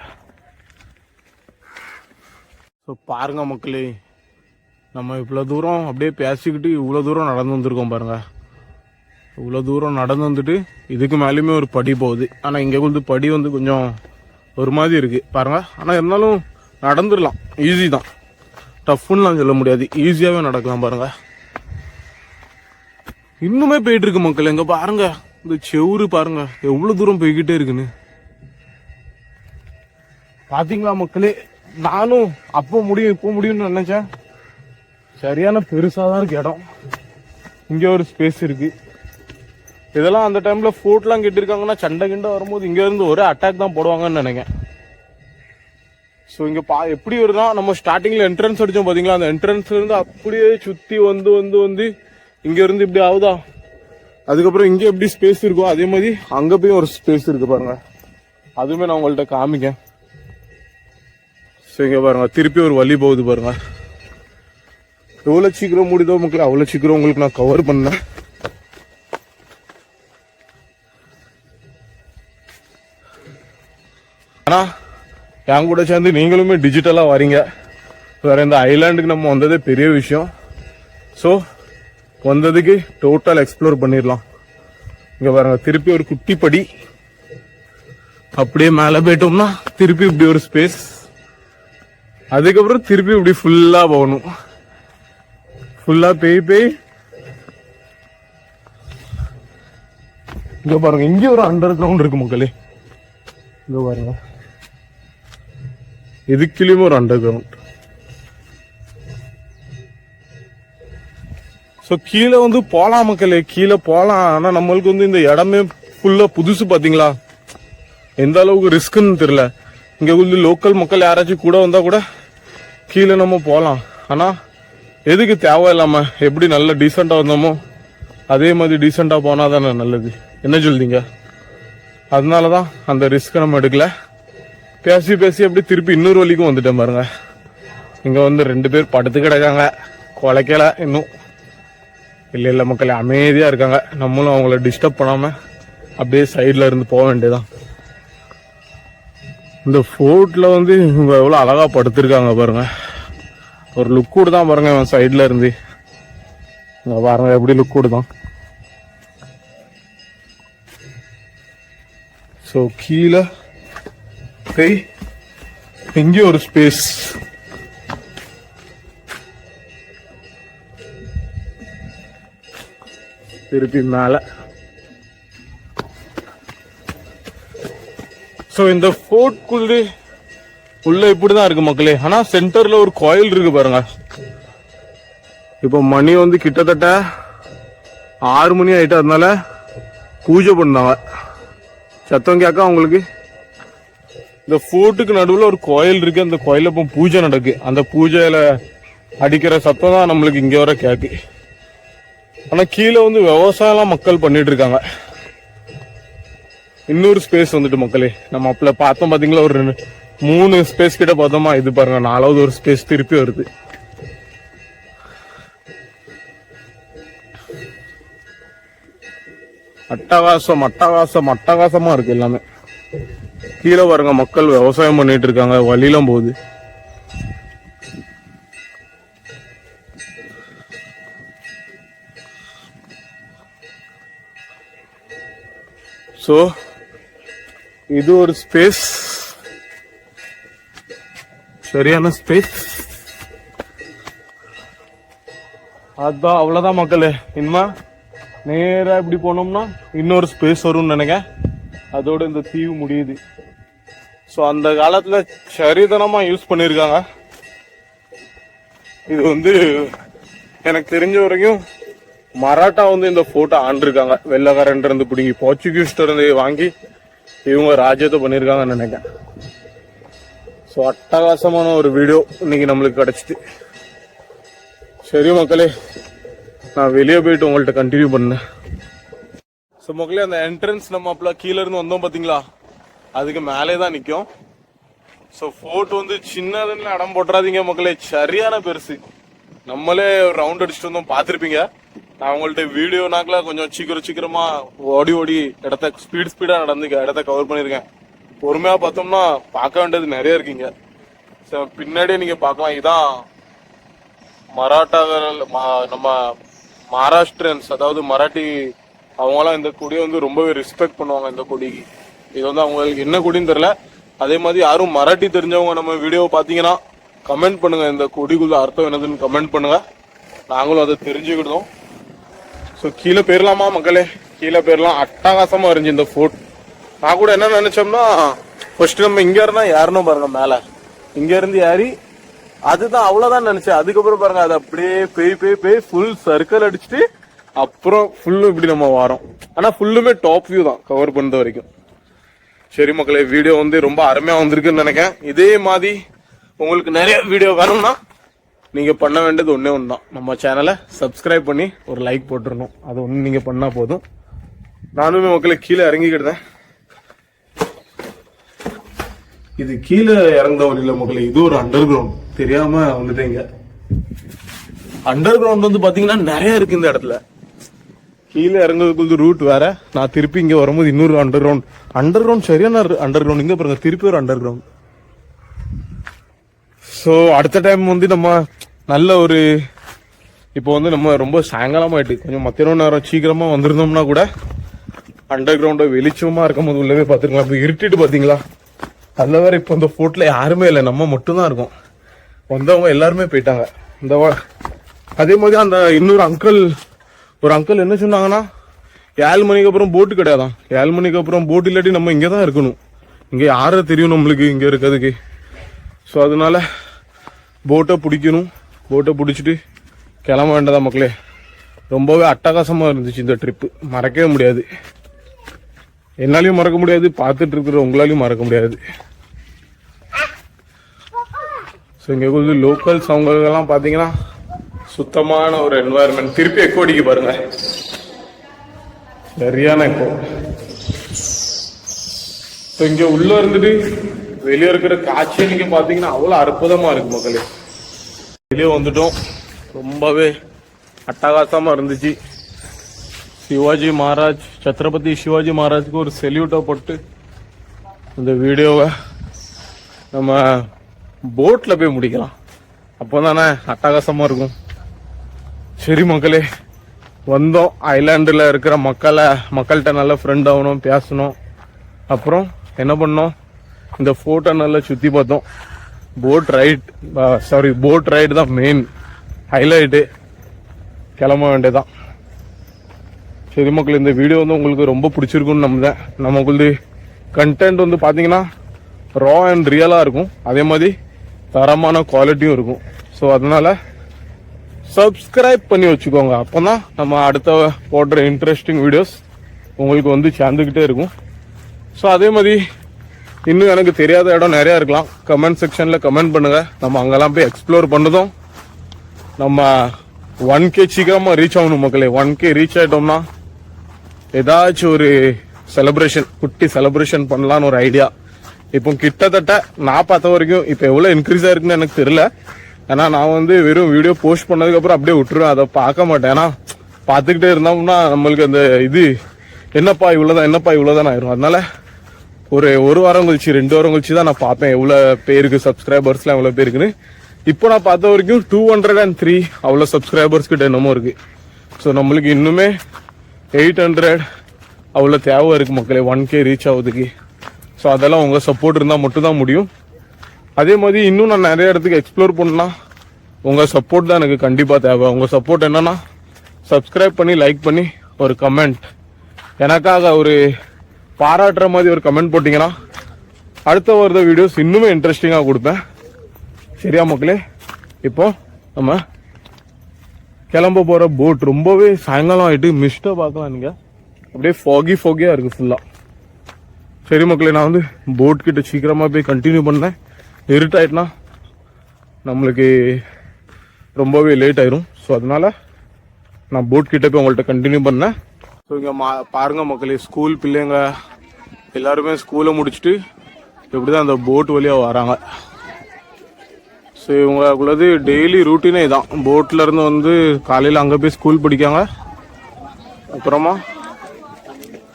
ஸோ பாருங்க மக்களே, நம்ம இவ்வளோ தூரம் அப்படியே பேசிக்கிட்டு இவ்வளோ தூரம் நடந்து வந்திருக்கோம் பாருங்க. இவ்வளோ தூரம் நடந்து வந்துட்டு இதுக்கு மேலேயுமே ஒரு படி போகுது. ஆனால் இங்கே வந்து படி வந்து கொஞ்சம் ஒரு மாதிரி இருக்கு பாருங்க. ஆனால் இருந்தாலும் நடந்துடலாம், ஈஸி தான், டஃப்னுலாம் சொல்ல முடியாது, ஈஸியாகவே நடக்கலாம் பாருங்க. இன்னுமே போயிட்டு இருக்கு மக்கள். எங்க பாருங்க இந்த செவுரு பாருங்க எவ்வளவு தூரம் போய்கிட்டே இருக்குன்னு பாத்தீங்களா மக்களே. நானும் அப்போ முடியும் இப்போ முடியும்னு நினைச்சேன். சரியான பெருசாதான் இருக்கு இடம். இங்க ஒரு ஸ்பேஸ் இருக்கு. இதெல்லாம் அந்த டைம்ல ஃபோர்ட்லாம் கட்டிருக்காங்கன்னா சண்டை கிண்டை வரும்போது இங்க இருந்து ஒரே அட்டாக் தான் போடுவாங்கன்னு நினைக்கிறேன். ஸோ இங்க எப்படி வருதுன்னா, நம்ம ஸ்டார்டிங்ல என்ட்ரன்ஸ் அடிச்சோம் பாத்தீங்களா, அந்த என்ட்ரன்ஸ்ல இருந்து அப்படியே சுத்தி வந்து வந்து வந்து இங்க இருந்து இப்படி ஆகுதா. அதுக்கப்புறம் இங்க எப்படி ஸ்பேஸ் இருக்கோ அதே மாதிரி அங்க போய் ஒரு ஸ்பேஸ் இருக்கு பாருங்க. அதுவுமே நான் உங்கள்ட்ட காமிக்கேன். ஸோ இங்க பாருங்க திருப்பி ஒரு வழி போகுது பாருங்க. எவ்வளவு சீக்கிரம் முடிதோ மக்கள் அவ்வளவு சீக்கிரம் உங்களுக்கு நான் கவர் பண்ணேன். ஆனா என் கூட சேர்ந்து நீங்களுமே டிஜிட்டலா வரீங்க. வேற இந்த ஐலாண்டுக்கு நம்ம வந்ததே பெரிய விஷயம். ஸோ வந்ததுக்கு டோட்டல் எக்ஸ்ப்ளோர் பண்ணிடலாம். இங்க பாருங்க திருப்பி ஒரு குட்டி படி, அப்படியே மேல போயிட்டோம்னா திருப்பி இப்படி ஒரு ஸ்பேஸ், அதுக்கப்புறம் திருப்பி இப்படி ஃபுல்லா போகணும். ஃபுல்லா பேய் இங்க பாருங்க இங்க ஒரு அண்டர் கிரவுண்ட் இருக்கு மக்களே. இங்க பாருங்க இதுக்குலயுமே ஒரு அண்டர் கிரவுண்ட். ஸோ கீழே வந்து போலாம் மக்களே, கீழே போலாம். ஆனா நம்மளுக்கு வந்து இந்த இடமே ஃபுல்லா புதுசு பாத்தீங்களா, எந்த அளவுக்கு ரிஸ்க்குன்னு தெரியல. இங்க வந்து லோக்கல் மக்கள் யாராச்சும் கூட வந்தா கூட கீழே நம்ம போலாம். ஆனா எதுக்கு தேவையில்லாம எப்படி நல்ல டீசெண்டா வந்தோமோ அதே மாதிரி டீசெண்டா போனா தானே நல்லது, என்ன சொல்றீங்க? அதனாலதான் அந்த ரிஸ்க் நம்ம எடுக்கல. பேசி பேசி அப்படி திருப்பி இன்னொரு வழிக்கும் வந்துட்டேன் பாருங்க. இங்க வந்து 2 பேர் படுத்து கிடக்காங்க, குலைக்கல இன்னும். இல்ல மக்களே அமைதியா இருக்காங்க. நம்மளும் அவங்கள டிஸ்டர்ப் பண்ணாம அப்படியே சைட்ல இருந்து போக வேண்டியதான். இந்த ஃபோர்ட்ல வந்து இவங்க எவ்வளவு அழகா படுத்திருக்காங்க பாருங்க. ஒரு லுக் தான் பாருங்க இவன் சைட்ல இருந்து. பாருங்க எப்படி லுக் தான். ஸோ கீழே எங்கேயும் ஒரு ஸ்பேஸ். திருப்பி மேல. சோ இந்த ஃபோர்ட்குள்ள உள்ள இப்படிதான் இருக்கு மக்களே. ஆனா சென்டர்ல ஒரு கோயில் இருக்கு பாருங்க. இப்ப மணி வந்து கிட்டத்தட்ட 6 மணி ஆயிட்டு, அதனால பூஜை பண்ணாங்க. சத்தம் கேட்க உங்களுக்கு. இந்த ஃபோர்ட்டுக்கு நடுவுல ஒரு கோயில் இருக்கு. அந்த கோயில இப்ப பூஜை நடக்கு. அந்த பூஜையில அடிக்கிற சத்தம் தான் நம்மளுக்கு இங்க வர கேக்கு. ஆனா கீழே வந்து விவசாயம் மக்கள் பண்ணிட்டு இருக்காங்க. இன்னொரு ஸ்பேஸ் வந்துட்டு மக்களே, நம்ம அப்பல பார்த்தோம் பாத்தீங்களா, ஒரு 3 ஸ்பேஸ் கிட்ட பார்த்தோமா. இது பாருங்க 4வது ஒரு ஸ்பேஸ் திருப்பி வருது. அட்டகாசம் அட்டகாசம் அட்டகாசமா இருக்கு எல்லாமே. கீழே பாருங்க மக்கள் விவசாயம் பண்ணிட்டு இருக்காங்க, வழியெல்லாம் போகுது. சோ இது ஒரு ஸ்பேஸ், சரியான ஸ்பேஸ். அதான் அவ்வளவுதான் மக்களே. இனிமே நேரா இப்படி போனோம்னா இன்னொரு ஸ்பேஸ் வரும்னு நினைக்கிறேன். அதோட இந்த தீவு முடியுது. சோ அந்த காலத்துல சரிதனமா யூஸ் பண்ணிருக்காங்க. இது வந்து எனக்கு தெரிஞ்ச வரைக்கும் மராட்டா வந்து இந்த போட்டோ ஆண்டிருக்காங்க. வெள்ளக்காரன் இருந்து பிடிங்கி போர்ச்சுகீஸ் இருந்து வாங்கி இவங்க ராஜ்யத்தை பண்ணிருக்காங்கன்னு நினைக்கிறேன். சோ அட்டகாசமான ஒரு வீடியோ இன்னைக்கு நம்மளுக்கு கிடைச்சிட்டு. சரி மக்களே, நான் வெளியே போயிட்டு உங்கள்ட்ட கண்டினியூ பண்ணேன். ஸோ மக்களே, அந்த என்ட்ரன்ஸ் நம்ம அப்பல கீழே இருந்து வந்தோம் பாத்தீங்களா, அதுக்கு மேலே தான் நிற்கும். ஸோ ஃபோர்ட் வந்து சின்னதுன்னு இடம் போட்டுறாதீங்க மக்களே, சரியான பெருசு. நம்மளே ரவுண்ட் அடிச்சுட்டு வந்தோம், பார்த்துருப்பீங்க. நான் உங்கள்ட்ட வீடியோனாக்கல கொஞ்சம் சீக்கிரமா ஓடி இடத்த ஸ்பீடா நடந்து இடத்த கவர் பண்ணிருக்கேன். பொறுமையா பார்த்தோம்னா பார்க்க வேண்டியது நிறைய இருக்குங்க. பின்னாடியே நீங்க பார்க்கலாம். இதான் மராட்டாக்கள், நம்ம மகாராஷ்டிரன்ஸ், அதாவது மராட்டி, அவங்களாம் இந்த கொடியை வந்து ரொம்பவே ரெஸ்பெக்ட் பண்ணுவாங்க. இந்த கொடிக்கு இது வந்து அவங்களுக்கு என்ன கொடின்னு தெரியல. அதே மாதிரி யாரும் மராட்டி தெரிஞ்சவங்க நம்ம வீடியோவை பார்த்தீங்கன்னா கமெண்ட் பண்ணுங்க. இந்த கொடிக்குள்ள அர்த்தம் என்னதுன்னு கமெண்ட் பண்ணுங்க, நாங்களும் அதை தெரிஞ்சுக்கிட்டோம். ஸோ கீழே போயிடலாமா மக்களே? கீழே போயிடலாம். அட்டகாசமா இருந்துச்சு இந்த ஃபோர்ட். நான் கூட என்ன நினைச்சோம்னா, ஃபர்ஸ்ட் நம்ம இங்க இருந்தா யாருன்னு பாருங்க, மேல இங்க இருந்து ஏறி அதுதான் அவ்வளவுதான் நினைச்சேன். அதுக்கப்புறம் பாருங்க அது அப்படியே பேய் ஃபுல் சர்க்கிள் அடிச்சுட்டு அப்புறம் ஃபுல்லும் இப்படி நம்ம வரோம். ஆனா ஃபுல்லுமே டாப் வியூ தான் கவர் பண்ணது வரைக்கும். சரி மக்களே, வீடியோ வந்து ரொம்ப அருமையா வந்திருக்குன்னு நினைக்கிறேன். இதே மாதிரி உங்களுக்கு நிறைய வீடியோ வேணும்னா நீங்க பண்ண வேண்டியது ஒன்னே ஒன்று தான், நம்ம சேனலை சப்ஸ்கிரைப் பண்ணி ஒரு லைக் போட்டுருணும். அது ஒன்று நீங்க பண்ணா போதும். நானுமே மக்களை கீழே இறங்கிக்கிட்டேன். இது கீழே இறங்குற வழியில மக்களே, இது ஒரு அண்டர் கிரவுண்ட். தெரியாம வந்துட்டேங்க. அண்டர் கிரவுண்ட் வந்து பாத்தீங்கன்னா நிறைய இருக்கு இந்த இடத்துல. கீழே இறங்குறதுக்கு ரூட் வேற. நான் திருப்பி இங்க வரும்போது இன்னொரு அண்டர் கிரவுண்ட் சரியான அண்டர் கிரவுண்ட். இங்க பாருங்க, திருப்பி ஒரு அண்டர் கிரவுண்ட். ஸோ அடுத்த டைம் வந்து நம்ம நல்ல ஒரு, இப்போ வந்து நம்ம ரொம்ப சாயங்காலம் ஆயிட்டு, கொஞ்சம் மத்தியான நேரம் சீக்கிரமா வந்திருந்தோம்னா கூட அண்டர் கிரவுண்ட வெளிச்சமா இருக்கும் போது உள்ளவே பாத்துருக்கலாம். இப்போ இருட்டிட்டு பாத்தீங்களா? அதுல வேற இப்போ இந்த ஃபோர்ட்ல யாருமே இல்லை, நம்ம மட்டும்தான் இருக்கோம். வந்தவங்க எல்லாருமே போயிட்டாங்க. இந்த அதே மாதிரி அந்த இன்னொரு ஒரு அங்கிள் என்ன சொன்னாங்கன்னா, 7 மணிக்கு அப்புறம் போட்டு கிடையாதான். 7 மணிக்கு அப்புறம் போட்டு இல்லாட்டி நம்ம இங்கதான் இருக்கணும். இங்க யார தெரியும் நம்மளுக்கு இங்க இருக்கிறதுக்கு. ஸோ அதனால போட்டை பிடிக்கணும். போட்டை பிடிச்சிட்டு கிளம்ப வேண்டதா மக்களே. ரொம்பவே அட்டகாசமா இருந்துச்சு இந்த ட்ரிப்பு. மறக்கவே முடியாது. என்னாலையும் மறக்க முடியாது, பார்த்துட்டு இருக்கிற உங்களாலையும் மறக்க முடியாது. ஸோ இங்கே கொஞ்சம் லோக்கல்ஸ் அவங்களுக்கெல்லாம் பார்த்தீங்கன்னா சுத்தமான ஒரு என்வாயர்மெண்ட். திருப்பி எக்கோ அடிக்க பாருங்க, சரியான எக்கோ. ஸோ இங்கே உள்ள இருந்துட்டு வெளியே இருக்கிற காட்சியை நீங்க பாத்தீங்கன்னா அவ்வளவு அற்புதமா இருக்கு மக்களே. வெளியே வந்துட்டோம். ரொம்பவே அட்டகாசமா இருந்துச்சு. சிவாஜி மகாராஜ், சத்ரபதி சிவாஜி மகாராஜுக்கு ஒரு செல்யூட்டை போட்டு இந்த வீடியோவை நம்ம போட்ல போய் முடிக்கலாம். அப்போதானே அட்டகாசமா இருக்கும். சரி மக்களே, வந்தோம். ஐலாண்டில் இருக்கிற மக்கள்கிட்ட நல்ல ஃப்ரெண்ட் ஆகணும், பேசணும். அப்புறம் என்ன பண்ணோம், இந்த ஃபோர்ட்டை நல்லா சுற்றி பார்த்தோம். போட் ரைடு தான் மெயின் ஹைலைட்டு. கிளம்ப வேண்டியதான். சரி மக்கள், இந்த வீடியோ வந்து உங்களுக்கு ரொம்ப பிடிச்சிருக்குன்னு நம்புறேன். நமக்கு கண்டென்ட் வந்து பார்த்தீங்கன்னா ரா அண்ட் ரியலாக இருக்கும், அதே மாதிரி தரமான குவாலிட்டியும் இருக்கும். ஸோ அதனால சப்ஸ்கிரைப் பண்ணி வச்சுக்கோங்க. அப்போ தான் நம்ம அடுத்த போடுற இன்ட்ரெஸ்டிங் வீடியோஸ் உங்களுக்கு வந்து சேர்ந்துக்கிட்டே இருக்கும். ஸோ அதே மாதிரி இன்னும் எனக்கு தெரியாத இடம் நிறையா இருக்கலாம். கமெண்ட் செக்ஷனில் கமெண்ட் பண்ணுங்க. நம்ம அங்கெல்லாம் போய் எக்ஸ்ப்ளோர் பண்ணதும் நம்ம 1K சீக்கிரமாக ரீச் ஆகணும் மக்களே. 1K ரீச் ஆகிட்டோம்னா ஏதாச்சும் ஒரு செலிப்ரேஷன், குட்டி செலிப்ரேஷன் பண்ணலான்னு ஒரு ஐடியா. இப்போ கிட்டத்தட்ட நான் பார்த்த வரைக்கும் இப்போ எவ்வளோ இன்க்ரீஸ் ஆயிருக்குன்னு எனக்கு தெரியல. ஏன்னா நான் வந்து வெறும் வீடியோ போஸ்ட் பண்ணதுக்கப்புறம் அப்படியே விட்டுருவேன், அதை பார்க்க மாட்டேன். ஏன்னா பார்த்துக்கிட்டே இருந்தோம்னா நம்மளுக்கு அந்த இது என்னப்பா இவ்வளோதான் ஆயிரும். அதனால ஒரு வாரம் கழிச்சு 2 வாரம் கழிச்சு தான் நான் பார்ப்பேன் எவ்வளோ பேருக்கு சப்ஸ்கிரைபர்ஸ்லாம் எவ்வளோ பேருக்குன்னு. இப்போ நான் பார்த்த வரைக்கும் 203 அவ்வளோ சப்ஸ்கிரைபர்ஸ் கிட்ட என்னமோ இருக்கு. ஸோ நம்மளுக்கு இன்னுமே 800 அவ்வளோ தேவை இருக்கு மக்களே 1K ரீச் ஆகுதுக்கு. ஸோ அதெல்லாம் உங்கள் சப்போர்ட் இருந்தால் மட்டும்தான் முடியும். அதே மாதிரி இன்னும் நான் நிறைய இடத்துக்கு எக்ஸ்ப்ளோர் பண்ணலாம். உங்கள் சப்போர்ட் தான் எனக்கு கண்டிப்பாக தேவை. உங்கள் சப்போர்ட் என்னன்னா சப்ஸ்கிரைப் பண்ணி, லைக் பண்ணி, ஒரு கமெண்ட், எனக்காக ஒரு பாராட்டுற மாதிரி ஒரு கமெண்ட் போட்டிங்கன்னா அடுத்த வருத வீடியோஸ் இன்னுமே இன்ட்ரெஸ்டிங்காக கொடுப்பேன். சரியா மக்களே? இப்போ நம்ம கிளம்ப போகிற போட் ரொம்பவே சாயங்காலம் ஆகிட்டு மிஸ்ட்டை பார்க்கலாம். நீங்கள் அப்படியே ஃபாகியாக இருக்குது ஃபுல்லாக. சரி மக்களே, நான் வந்து போட் கிட்ட சீக்கிரமாக போய் கண்டினியூ பண்ணேன். இருட்டாயிட்டுனா நம்மளுக்கு ரொம்பவே லேட் ஆயிரும். ஸோ அதனால நான் போட் கிட்ட போய் உங்கள்கிட்ட கண்டினியூ பண்ணேன். ஸோ இங்கே பாருங்க மக்களே, ஸ்கூல் பிள்ளைங்க எல்லாருமே ஸ்கூலை முடிச்சுட்டு எப்படி தான் அந்த போட் வழியாக வராங்க. ஸோ இவங்களுக்குள்ளது டெய்லி ரூட்டீனே தான். போட்டில் இருந்து வந்து காலையில் அங்கே போய் ஸ்கூல் படிக்காங்க, அப்புறமா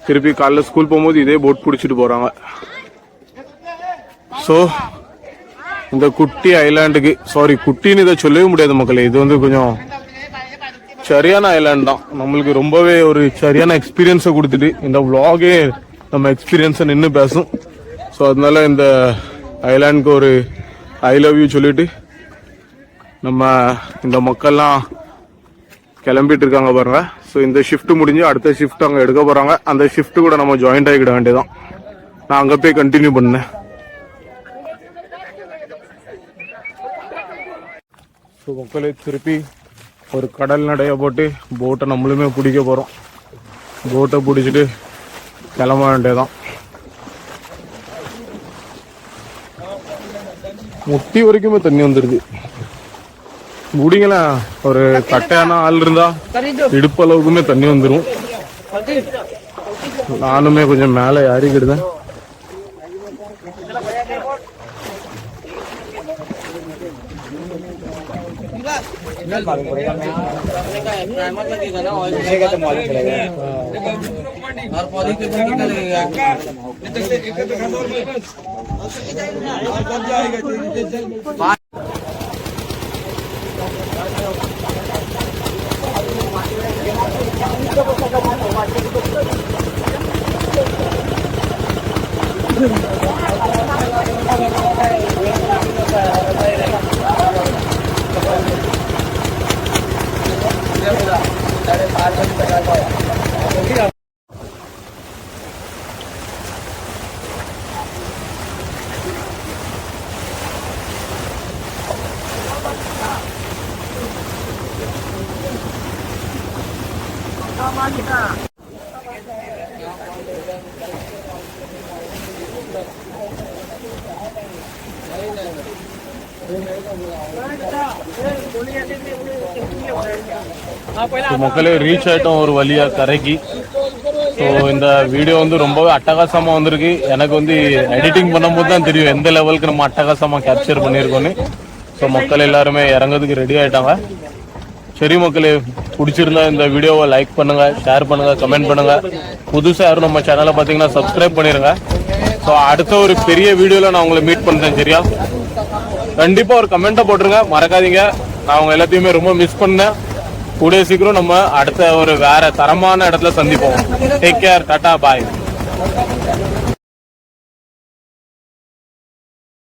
திருப்பி காலைல ஸ்கூல் போகும்போது இதே போட் பிடிச்சிட்டு போறாங்க. ஸோ இந்த குட்டி ஐலாண்டுக்கு, சாரி குட்டின்னு இதை சொல்லவே முடியாது மக்களே, இது வந்து கொஞ்சம் சரியான ஐலாண்ட் தான். நம்மளுக்கு ரொம்பவே ஒரு சரியான எக்ஸ்பீரியன்ஸை கொடுத்துட்டு இந்த vlog-ஏ நம்ம எக்ஸ்பீரியன்ஸை நின்று பேசும். ஸோ அதனால இந்த ஐலாண்டுக்கு ஒரு ஐ லவ் யூ சொல்லிட்டு நம்ம இந்த மக்கள்லாம் கிளம்பிட்டு இருக்காங்க பாருங்க. ஸோ இந்த ஷிஃப்ட் முடிஞ்சு அடுத்த ஷிஃப்ட் அங்கே எடுக்க போறாங்க. அந்த ஷிஃப்ட் கூட நம்ம ஜாயின்ட் ஆகிட வேண்டியதான். நான் அங்கே போய் கண்டினியூ பண்ணேன். ஸோ மக்களே திருப்பி ஒரு கடல் நடைய போட்டு போட்டை நம்மளுமே பிடிக்க போகிறோம். போட்டை பிடிச்சிட்டு கிளம்ப வேண்டியதான். முட்டி வரைக்குமே தண்ணி வந்துடுது. முடிங்களா ஒரு கட்டையான ஆள் இருந்தா இடுப்பு அளவுக்குமே தண்ணி வந்துடும். நானுமே கொஞ்சம் மேலே ஏறிக்கிடுதேன். மக்களே ரீச் ஆயிட்டோம் ஒரு வழியா கரைக்கு. ஸோ இந்த வீடியோ வந்து ரொம்பவே அட்டகாசமா வந்திருக்கு. எனக்கு வந்து எடிட்டிங் பண்ணும்போது தான் தெரியும் எந்த லெவலுக்கு நம்ம அட்டகாசமா கேப்சர் பண்ணியிருக்கோன்னு. ஸோ மக்கள் எல்லாருமே இறங்கிறதுக்கு ரெடி ஆயிட்டாங்க. சரி மக்களே, பிடிச்சிருந்தா இந்த வீடியோவை லைக் பண்ணுங்க, ஷேர் பண்ணுங்க, கமெண்ட் பண்ணுங்க. புதுசாக யாரும் நம்ம சேனலை பார்த்தீங்கன்னா சப்ஸ்கிரைப் பண்ணிருங்க. ஸோ அடுத்த ஒரு பெரிய வீடியோவில் நான் உங்களை மீட் பண்ணுறேன். சரியா? கண்டிப்பா ஒரு கமெண்ட்டை போட்டுருங்க, மறக்காதீங்க. நான் அவங்க எல்லாத்தையுமே ரொம்ப மிஸ் பண்ணேன். கூடிய சீக்கிரம் நம்ம அடுத்த ஒரு வேற தரமான இடத்துல சந்திப்போம். டேக் கேர், டாடா, பாய்.